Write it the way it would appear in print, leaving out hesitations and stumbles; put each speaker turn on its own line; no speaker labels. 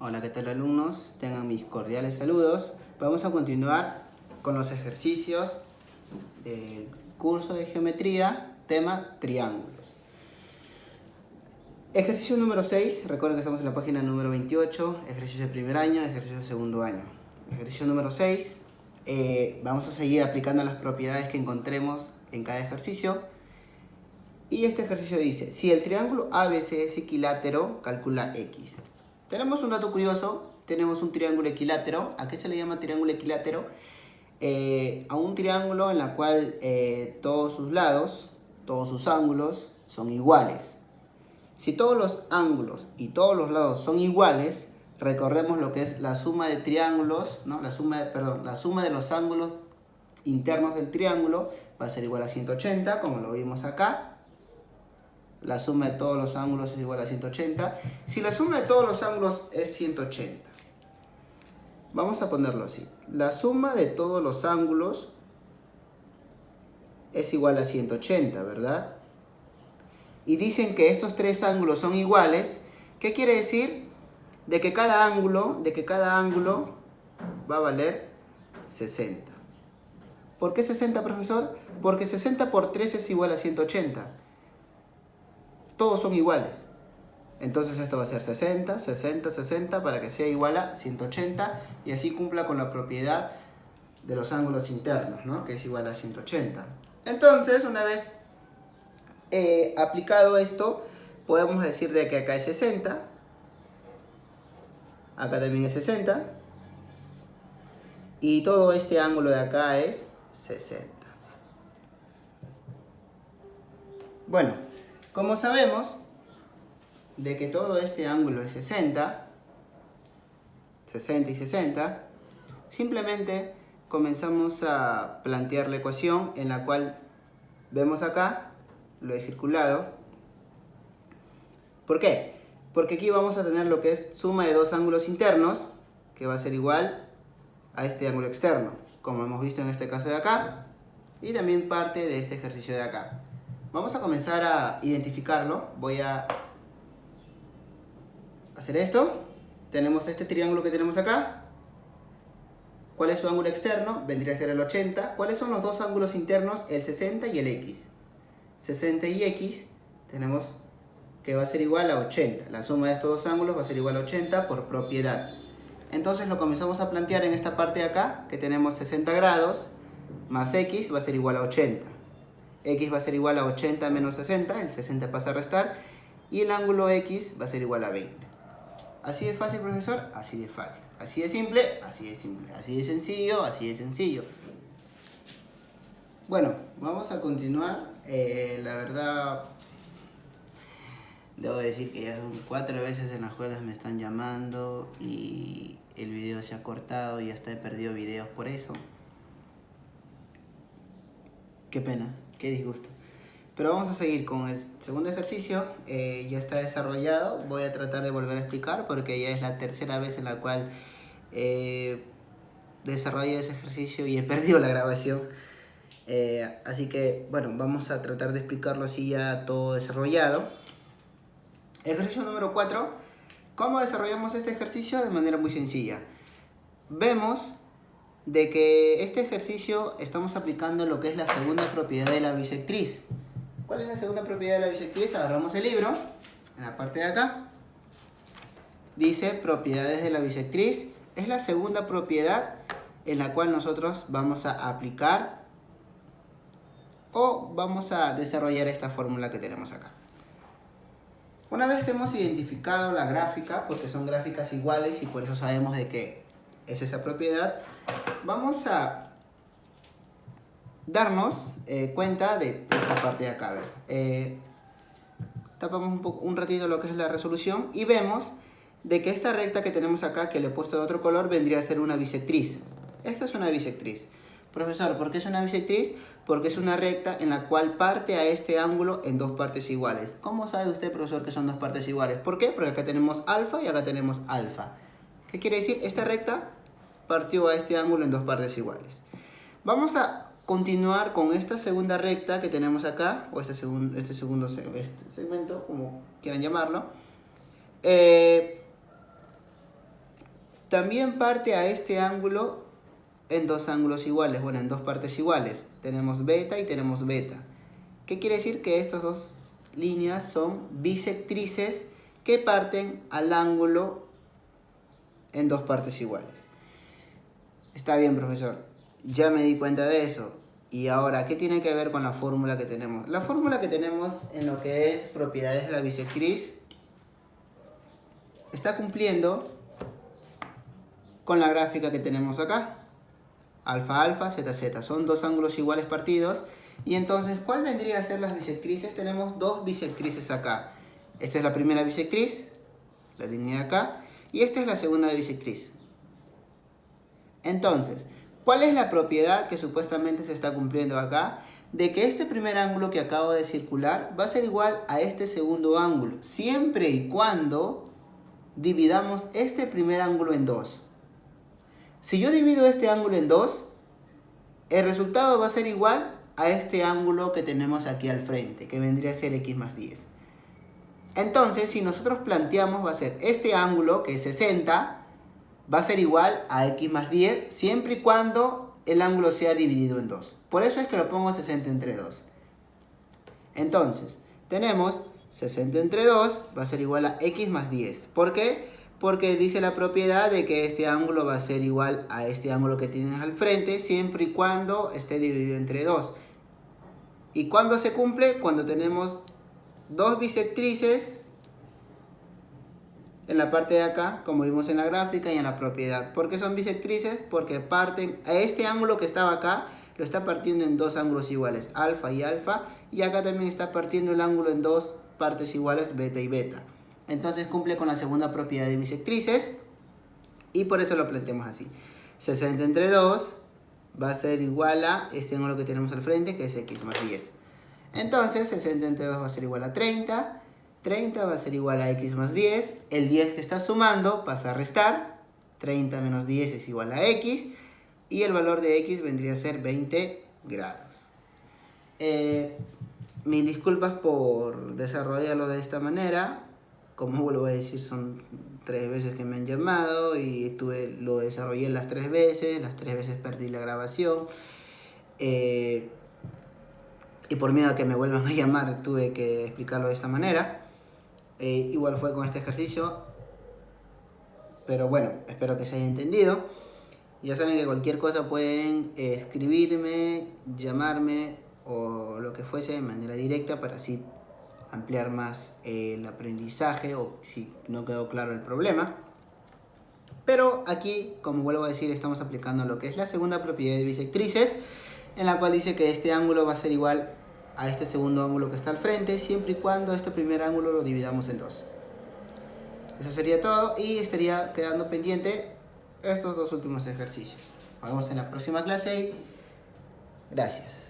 Hola, ¿qué tal alumnos? Tengan mis cordiales saludos. Vamos a continuar con los ejercicios del curso de geometría, tema triángulos. Ejercicio número 6, recuerden que estamos en la página número 28, ejercicio de primer año, ejercicio de segundo año. Ejercicio número 6, vamos a seguir aplicando las propiedades que encontremos en cada ejercicio. Y este ejercicio dice, si el triángulo ABC es equilátero, calcula X. Tenemos un dato curioso, tenemos un triángulo equilátero. ¿A qué se le llama triángulo equilátero? A un triángulo en la cual todos sus lados, todos sus ángulos son iguales. Si todos los ángulos y todos los lados son iguales, recordemos lo que es la suma de triángulos, ¿no? La suma de los ángulos internos del triángulo va a ser igual a 180, como lo vimos acá. La suma de todos los ángulos es igual a 180. Si la suma de todos los ángulos es 180, vamos a ponerlo así. La suma de todos los ángulos es igual a 180, ¿verdad? Y dicen que estos tres ángulos son iguales. ¿Qué quiere decir? De que cada ángulo va a valer 60. ¿Por qué 60, profesor? Porque 60 por 3 es igual a 180. Todos son iguales. Entonces esto va a ser 60, 60, 60 para que sea igual a 180 y así cumpla con la propiedad de los ángulos internos, ¿no? Que es igual a 180. Entonces, una vez aplicado esto, podemos decir de que acá es 60, acá también es 60 y todo este ángulo de acá es 60. Bueno, como sabemos de que todo este ángulo es 60, 60 y 60, simplemente comenzamos a plantear la ecuación en la cual vemos acá, lo he circulado. ¿Por qué? Porque aquí vamos a tener lo que es suma de dos ángulos internos, que va a ser igual a este ángulo externo, como hemos visto en este caso de acá, y también parte de este ejercicio de acá. Vamos a comenzar a identificarlo. Voy a hacer esto. Tenemos este triángulo que tenemos acá. ¿Cuál es su ángulo externo? Vendría a ser el 80. ¿Cuáles son los dos ángulos internos? El 60 y el X. 60 y X tenemos que va a ser igual a 80. La suma de estos dos ángulos va a ser igual a 80 por propiedad. Entonces lo comenzamos a plantear en esta parte de acá, que tenemos 60 grados más X va a ser igual a 80. X va a ser igual a 80 menos 60, el 60 pasa a restar, y el ángulo X va a ser igual a 20. ¿Así de fácil, profesor? Así de fácil. ¿Así de simple? Así de simple. ¿Así de sencillo? Así de sencillo. Bueno, vamos a continuar. La verdad, debo decir que ya son 4 veces en las cuales me están llamando y el video se ha cortado y hasta he perdido videos por eso. Qué pena, qué disgusto. Pero vamos a seguir con el segundo ejercicio. Ya está desarrollado. Voy a tratar de volver a explicar porque ya es la tercera vez en la cual desarrollé ese ejercicio y he perdido la grabación. Así que, bueno, vamos a tratar de explicarlo así ya todo desarrollado. Ejercicio número 4. ¿Cómo desarrollamos este ejercicio? De manera muy sencilla. Vemos de que este ejercicio estamos aplicando lo que es la segunda propiedad de la bisectriz. ¿Cuál es la segunda propiedad de la bisectriz? Agarramos el libro, en la parte de acá. Dice propiedades de la bisectriz. Es la segunda propiedad en la cual nosotros vamos a aplicar o vamos a desarrollar esta fórmula que tenemos acá. Una vez que hemos identificado la gráfica, porque son gráficas iguales y por eso sabemos de que es esa propiedad, vamos a darnos cuenta de esta parte de acá. A ver, tapamos un ratito lo que es la resolución y vemos de que esta recta que tenemos acá, que le he puesto de otro color, vendría a ser una bisectriz. Esta es una bisectriz. Profesor, ¿por qué es una bisectriz? Porque es una recta en la cual parte a este ángulo en dos partes iguales. ¿Cómo sabe usted, profesor, que son dos partes iguales? ¿Por qué? Porque acá tenemos alfa y acá tenemos alfa. ¿Qué quiere decir? Esta recta partió a este ángulo en dos partes iguales. Vamos a continuar con esta segunda recta que tenemos acá, o este segmento, como quieran llamarlo. también parte a este ángulo en dos ángulos iguales, bueno, en dos partes iguales. Tenemos beta y tenemos beta. ¿Qué quiere decir? Que estas dos líneas son bisectrices que parten al ángulo en dos partes iguales. Está bien, profesor. Ya me di cuenta de eso. Y ahora, ¿qué tiene que ver con la fórmula que tenemos? La fórmula que tenemos en lo que es propiedades de la bisectriz está cumpliendo con la gráfica que tenemos acá. Alfa, alfa, zeta, zeta. Son dos ángulos iguales partidos. Y entonces, ¿cuál vendría a ser las bisectrices? Tenemos dos bisectrices acá. Esta es la primera bisectriz, la línea de acá. Y esta es la segunda bisectriz. Entonces, ¿cuál es la propiedad que supuestamente se está cumpliendo acá? De que este primer ángulo que acabo de circular va a ser igual a este segundo ángulo, siempre y cuando dividamos este primer ángulo en dos. Si yo divido este ángulo en dos, el resultado va a ser igual a este ángulo que tenemos aquí al frente, que vendría a ser x más 10. Entonces, si nosotros planteamos, va a ser este ángulo, que es 60, va a ser igual a x más 10, siempre y cuando el ángulo sea dividido en 2. Por eso es que lo pongo 60 entre 2. Entonces, tenemos 60 entre 2 va a ser igual a x más 10. ¿Por qué? Porque dice la propiedad de que este ángulo va a ser igual a este ángulo que tienes al frente, siempre y cuando esté dividido entre 2. ¿Y cuándo se cumple? Cuando tenemos dos bisectrices en la parte de acá, como vimos en la gráfica, y en la propiedad. ¿Por qué son bisectrices? Porque parten a este ángulo que estaba acá, lo está partiendo en dos ángulos iguales, alfa y alfa, y acá también está partiendo el ángulo en dos partes iguales, beta y beta. Entonces cumple con la segunda propiedad de bisectrices, y por eso lo planteamos así. 60 entre 2 va a ser igual a este ángulo que tenemos al frente, que es x más 10. Entonces 60 entre 2 va a ser igual a 30. 30 va a ser igual a x más 10. El 10 que está sumando pasa a restar. 30 menos 10 es igual a x. Y el valor de x vendría a ser 20 grados. Mis disculpas por desarrollarlo de esta manera. Como vuelvo a decir, son 3 veces que me han llamado y lo desarrollé las 3 veces. Las 3 veces perdí la grabación. Y por miedo a que me vuelvan a llamar, tuve que explicarlo de esta manera. Igual fue con este ejercicio. Pero bueno, espero que se haya entendido. Ya saben que cualquier cosa pueden escribirme, llamarme o lo que fuese de manera directa para así ampliar más el aprendizaje o si no quedó claro el problema. Pero aquí, como vuelvo a decir, estamos aplicando lo que es la segunda propiedad de bisectrices, en la cual dice que este ángulo va a ser igual a este segundo ángulo que está al frente, siempre y cuando este primer ángulo lo dividamos en dos. Eso sería todo y estaría quedando pendiente estos dos últimos ejercicios. Nos vemos en la próxima clase y gracias.